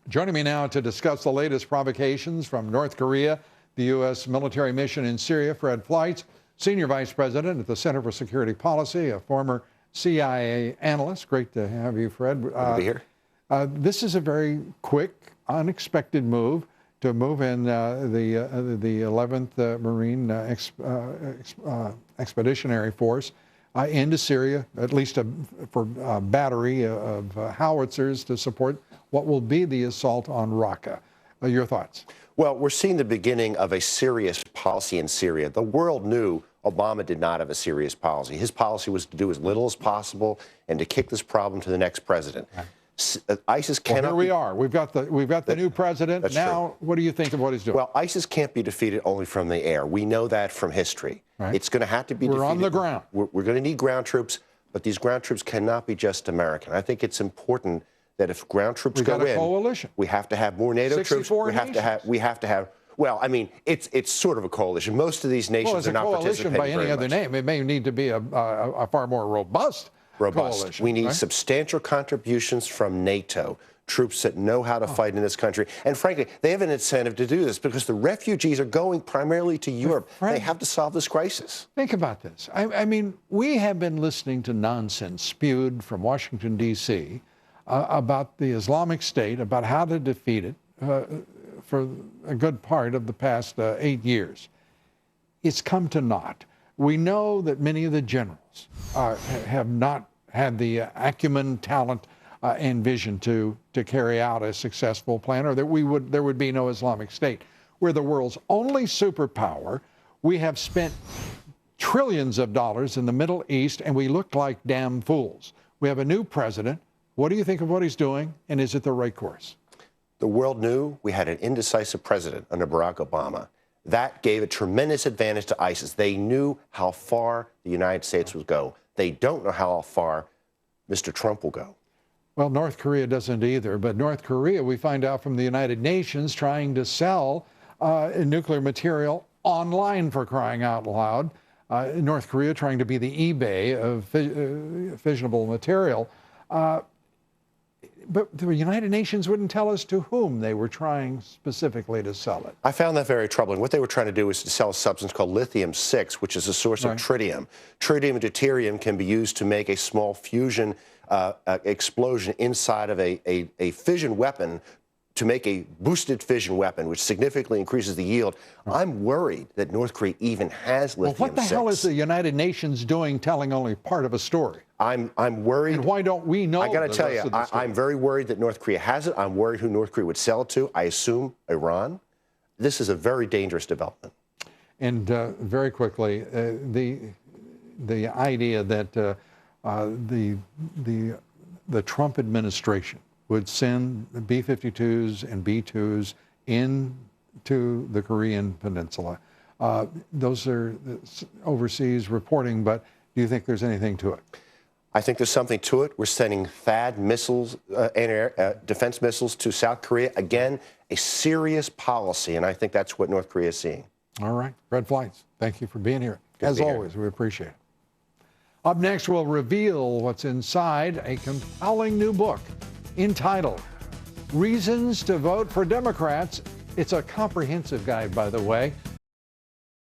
Joining me now to discuss the latest provocations from North Korea, the U.S. military mission in Syria, Fred Fleitz, Senior Vice President at the Center for Security Policy, a former CIA analyst. Great to have you, Fred. Good to be here. This is a very quick, unexpected move to move in the 11th Marine Expeditionary Force into Syria, at least for a battery of howitzers to support what will be the assault on Raqqa. Your thoughts? Well, we're seeing the beginning of a serious policy in Syria. The world knew Obama did not have a serious policy. His policy was to do as little as possible and to kick this problem to the next president. Right. ISIS cannot. Well, here we are. We've got the new president. That's now, true. What do you think of what he's doing? Well, ISIS can't be defeated only from the air. We know that from history. Right. It's going to have to be defeated. We're on the ground. We're going to need ground troops, but these ground troops cannot be just American. I think it's important that if ground troops go in, a coalition. We have to have more NATO troops. We have to have. Well, I mean, it's sort of a coalition. Most of these nations are not participating by any other name. It may need to be a far more robust coalition. We need right? substantial contributions from NATO, troops that know how to fight in this country. And frankly, they have an incentive to do this because the refugees are going primarily to Europe. They have to solve this crisis. Think about this. I mean, we have been listening to nonsense spewed from Washington, D.C. About the Islamic State, about how to defeat it for a good part of the past 8 years. It's come to naught. We know that many of the generals have not had the acumen, talent, and vision to carry out a successful plan, or that there would be no Islamic State. We're the world's only superpower. We have spent trillions of dollars in the Middle East, and we look like damn fools. We have a new president. What do you think of what he's doing, and is it the right course? The world knew we had an indecisive president under Barack Obama. That gave a tremendous advantage to ISIS. They knew how far the United States would go. They don't know how far Mr. Trump will go. Well, North Korea doesn't either. But North Korea, we find out from the United Nations, trying to sell nuclear material online, for crying out loud. North Korea trying to be the eBay of fissionable material. But the United Nations wouldn't tell us to whom they were trying specifically to sell it. I found that very troubling. What they were trying to do is to sell a substance called lithium-6, which is a source of tritium. Tritium and deuterium can be used to make a small fusion explosion inside of a fission weapon, to make a boosted fission weapon, which significantly increases the yield. I'm worried that North Korea even has lithium-6. Well, what the hell is the United Nations doing telling only part of a story? I'm worried. And why don't we know? I got to tell you, I'm very worried that North Korea has it. I'm worried who North Korea would sell it to. I assume Iran. This is a very dangerous development. And very quickly, the idea that the Trump administration would send B52s and B2s into the Korean Peninsula. Those are overseas reporting, but do you think there's anything to it? I think there's something to it. We're sending THAAD missiles, defense missiles to South Korea. Again, a serious policy, and I think that's what North Korea is seeing. All right. Fred Fleitz, thank you for being here. As always, we appreciate it. Up next, we'll reveal what's inside a compelling new book entitled Reasons to Vote for Democrats. It's a comprehensive guide, by the way.